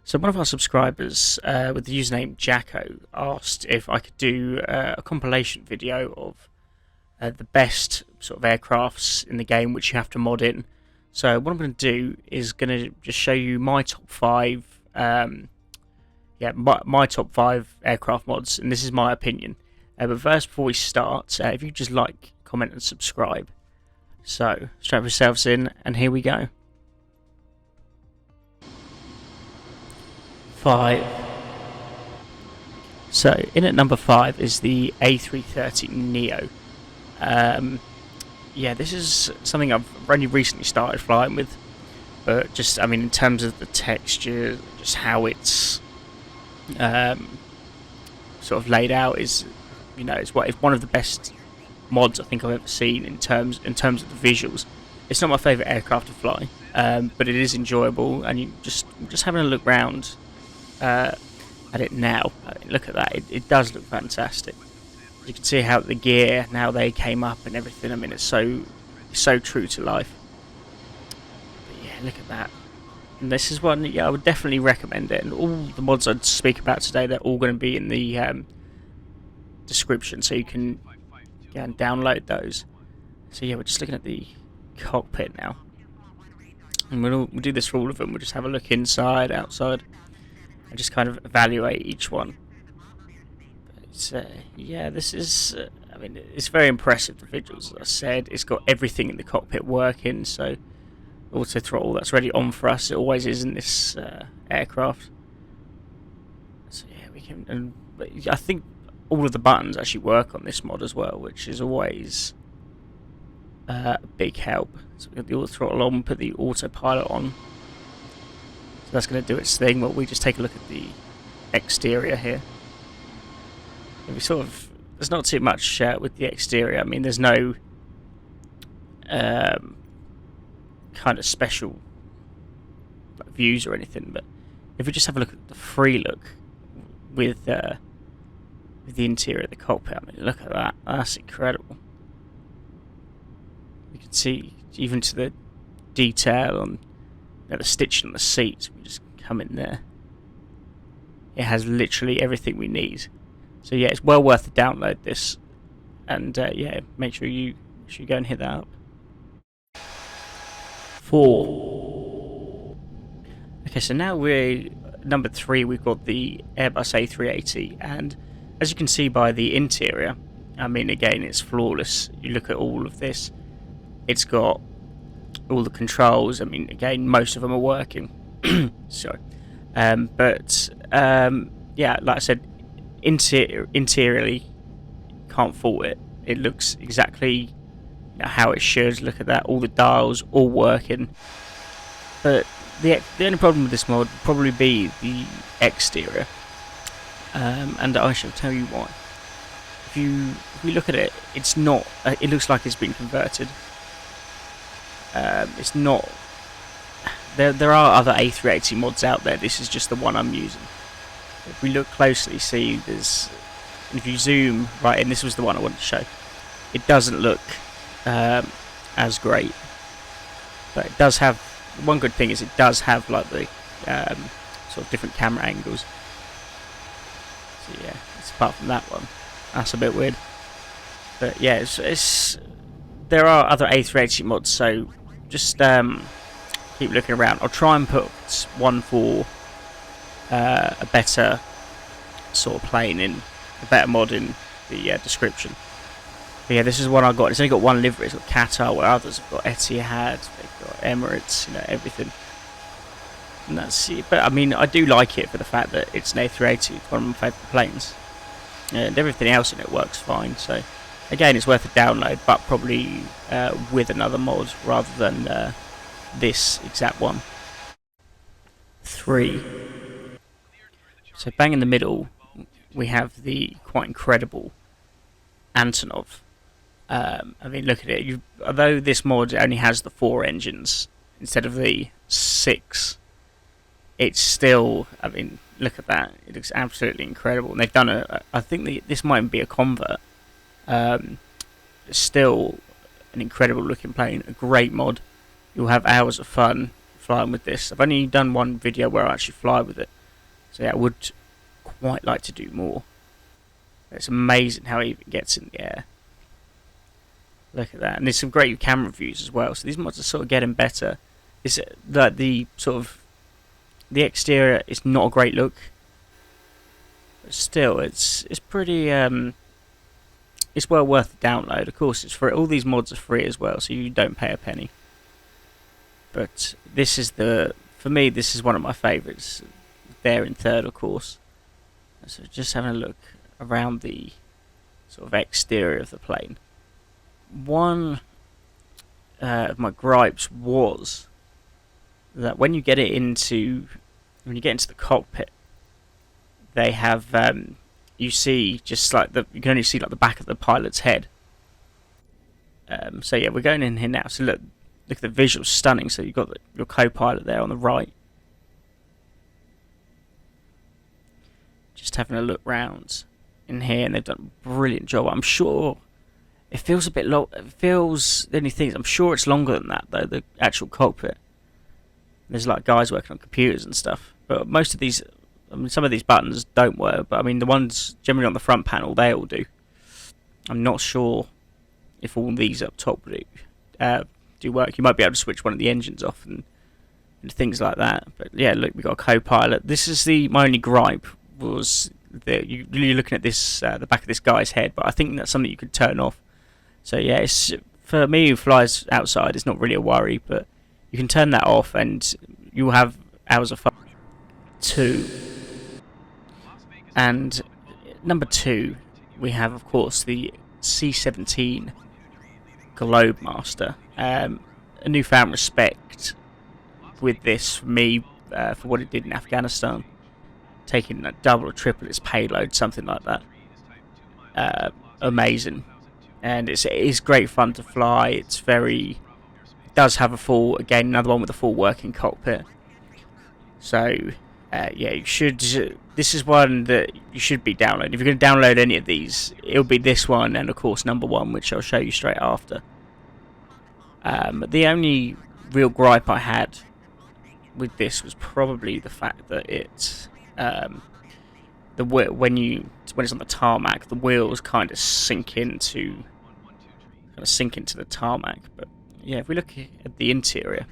So one of our subscribers with the username Jacko asked if I could do a compilation video of the best sort of aircrafts in the game which you have to mod in. So what I'm going to do is going to just show you my top five, my top five aircraft mods, and this is my opinion. But first, before we start, if you just like, comment, and subscribe. So strap yourselves in, and here we go. 5. So in at number 5 is the A330 Neo. This is something I've only recently started flying with, but just, I mean, in terms of the texture, just how it's sort of laid out is, it's one of the best mods I think I've ever seen in terms of the visuals. It's not my favourite aircraft to fly, but it is enjoyable, and you just having a look round at it now. I mean, look at that! It does look fantastic. You can see how the gear, now they came up and everything. I mean, it's so true to life. But yeah, look at that. And this is one, I would definitely recommend it. And all the mods I'd speak about today, they're all going to be in the description, so you can download those. So yeah, we're just looking at the cockpit now, and we'll do this for all of them. We'll just have a look inside, outside, and just kind of evaluate each one. This is, I mean, it's very impressive, the visuals. As I said, it's got everything in the cockpit working, so auto throttle, that's already on for us. It always is in this aircraft. So yeah, we can, and I think all of the buttons actually work on this mod as well, which is always a big help. So we've got the auto throttle on, put the autopilot on. So that's going to do its thing. Well, we just take a look at the exterior here. There's not too much with the exterior. I mean, there's no kind of special views or anything, but if we just have a look at the free look with the interior of the cockpit, I mean, look at that. That's incredible. You can see even to the detail on the stitching on the seats. We just come in there. It has literally everything we need. So yeah, it's well worth the download this, and make sure you go and hit that up. 4. Okay, so now we're number 3. We've got the Airbus A380, and as you can see by the interior, I mean, again, it's flawless. You look at all of this, it's got all the controls. I mean, again, most of them are working. Sorry, like I said, interiorly, can't fault it. It looks exactly how it should. Look at that, all the dials all working. But the only problem with this mod would probably be the exterior, and I shall tell you why. If we look at it, it's not. It looks like it's been converted. It's not. There are other A380 mods out there. This is just the one I'm using. If we look closely, see if you zoom right in, this was the one I wanted to show. It doesn't look as great, but it does have, one good thing is it does have like the sort of different camera angles. So yeah, it's apart from that one, that's a bit weird. But yeah, it's there are other A380 mods, so just keep looking around. I'll try and put one for a better sort of plane in, a better mod in the description. But yeah, this is one I got. It's only got one livery. It's got Qatar, where others have got Etihad, they've got Emirates, everything. And that's it. But I mean, I do like it for the fact that it's an A380, it's one of my favourite planes, and everything else in it works fine. So again, it's worth a download, but probably with another mod rather than this exact one. 3. So bang in the middle, we have the quite incredible Antonov. I mean, look at it. Although this mod only has the 4 engines instead of the 6, it's still, I mean, look at that. It looks absolutely incredible. And they've done I think this might be a convert. It's still an incredible looking plane, a great mod. You'll have hours of fun flying with this. I've only done one video where I actually fly with it, so yeah, I would quite like to do more. It's amazing how it even gets in the air. Look at that, and there's some great camera views as well. So these mods are sort of getting better. It's like the sort of the exterior is not a great look, but still, it's pretty. It's well worth the download. Of course, it's free. All these mods are free as well, so you don't pay a penny. But this is for me, this is one of my favourites. There in third, of course. So just having a look around the sort of exterior of the plane. One of my gripes was that when you get into the cockpit, they have you see just like you can only see like the back of the pilot's head. So yeah, we're going in here now. So look at the visuals, stunning. So you've got your co-pilot there on the right. Just having a look round in here, and they've done a brilliant job. I'm sure it feels a bit long. It feels, the only thing is, I'm sure it's longer than that though. The actual cockpit. There's like guys working on computers and stuff, but most of these, I mean, some of these buttons don't work. But I mean, the ones generally on the front panel, they all do. I'm not sure if all these up top do work. You might be able to switch one of the engines off and things like that. But yeah, look, we got a co-pilot. This is my only gripe was that you're looking at this the back of this guy's head, but I think that's something you could turn off. So yeah, it's, for me who flies outside, it's not really a worry, but you can turn that off and you have hours of fun. 2. And number 2, we have of course the C-17 Globemaster. A newfound respect with this for me for what it did in Afghanistan. Taking a double or triple its payload, something like that. Amazing, and it is great fun to fly. It does have another one with a full working cockpit. So yeah, you should. This is one that you should be downloading. If you're going to download any of these, it'll be this one, and of course number 1, which I'll show you straight after. The only real gripe I had with this was probably the fact that it's when it's on the tarmac, the wheels kind of sink into the tarmac. But yeah, if we look at the interior,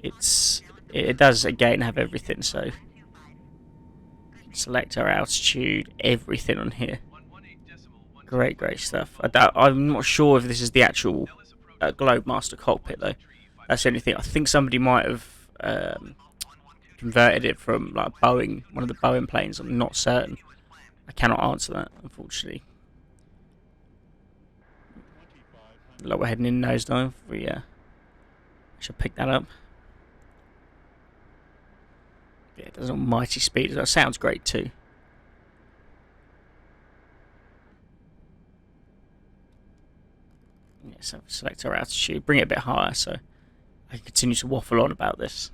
it does again have everything. So select our altitude, everything on here. Great stuff. I'm not sure if this is the actual Globemaster cockpit though. That's the only thing. I think somebody might have converted it from like Boeing, one of the Boeing planes. I'm not certain. I cannot answer that, unfortunately. Look, we're heading in nosedive. We should pick that up. Yeah, it does almighty speed. That sounds great too. Yeah, so select our altitude, bring it a bit higher so I can continue to waffle on about this.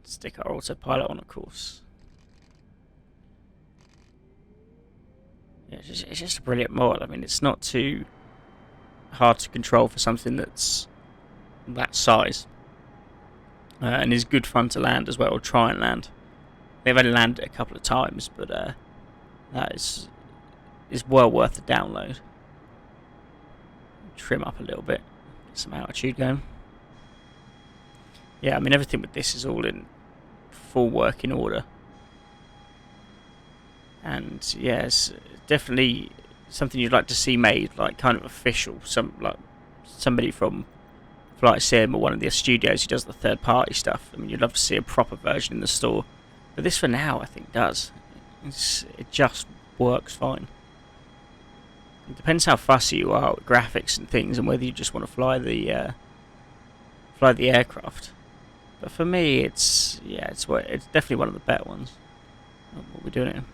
Stick our autopilot on, of course. Yeah, it's just a brilliant mod. I mean, it's not too hard to control for something that's that size. And is good fun to land as well, or try and land. They've only landed it a couple of times, but that is well worth the download. Trim up a little bit, get some altitude going. Yeah, I mean, everything with this is all in full working order. And yeah, it's definitely something you'd like to see made, like kind of official. Somebody from Flight Sim or one of the studios who does the third-party stuff. I mean, you'd love to see a proper version in the store. But this, for now, I think does. It just works fine. It depends how fussy you are with graphics and things, and whether you just want to fly the aircraft. But for me, it's definitely one of the better ones. What we're doing here.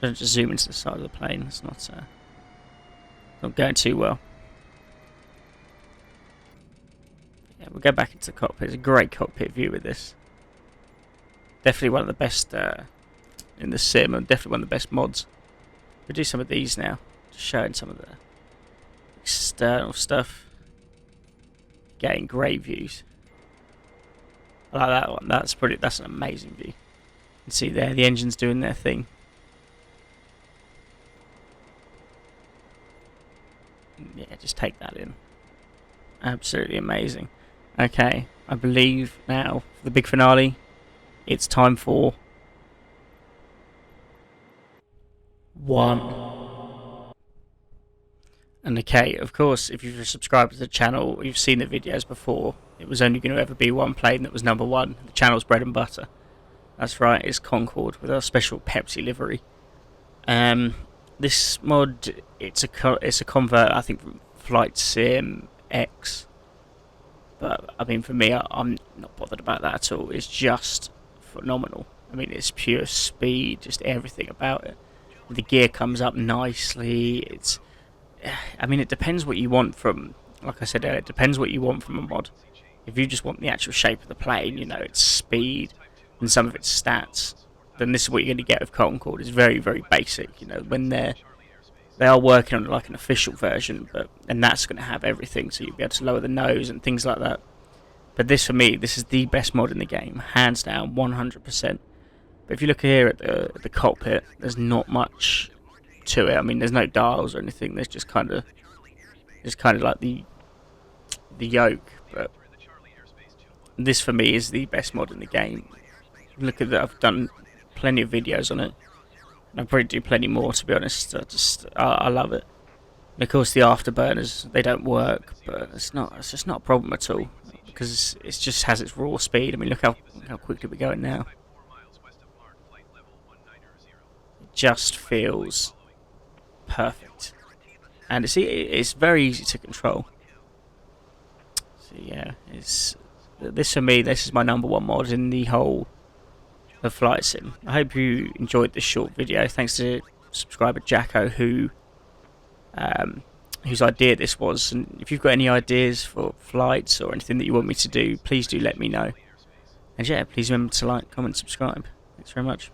Don't just zoom into the side of the plane. It's not going too well. Yeah, we'll go back into the cockpit. It's a great cockpit view with this. Definitely one of the best in the sim, and definitely one of the best mods. We'll do some of these now, just showing some of the external stuff. getting great views. I like that one. That's an amazing view. You can see there the engine's doing their thing. Yeah, just take that in. Absolutely amazing. Okay, I believe now for the big finale, it's time for one. And okay, of course, if you've subscribed to the channel, you've seen the videos before. It was only going to ever be one plane that was number one. The channel's bread and butter. That's right, it's Concord with our special Pepsi livery. This mod, it's a convert, I think, from Flight Sim X. But I mean, for me, I'm not bothered about that at all. It's just phenomenal. I mean, it's pure speed, just everything about it. The gear comes up nicely. I mean, it depends what you want from. Like I said earlier, it depends what you want from a mod. If you just want the actual shape of the plane, you know, its speed and some of its stats, then this is what you're going to get with Concord. It's very, very basic. You know, when they are working on like an official version, and that's going to have everything, so you'll be able to lower the nose and things like that. But this, for me, this is the best mod in the game, hands down, 100%. But if you look here at the cockpit, there's not much to it. I mean, there's no dials or anything. There's just kind of like the yoke. But this, for me, is the best mod in the game. Look at that. I've done plenty of videos on it. I'll probably do plenty more, to be honest. I love it. And of course, the afterburners, they don't work, but it's just not a problem at all, because it just has its raw speed. I mean, look how quickly we're going now. It just feels perfect, and it's very easy to control. So yeah, this for me. This is my number one mod in the whole of Flight Sim. I hope you enjoyed this short video. Thanks to subscriber Jacko whose idea this was. And if you've got any ideas for flights or anything that you want me to do, please do let me know. And yeah, please remember to like, comment, subscribe. Thanks very much.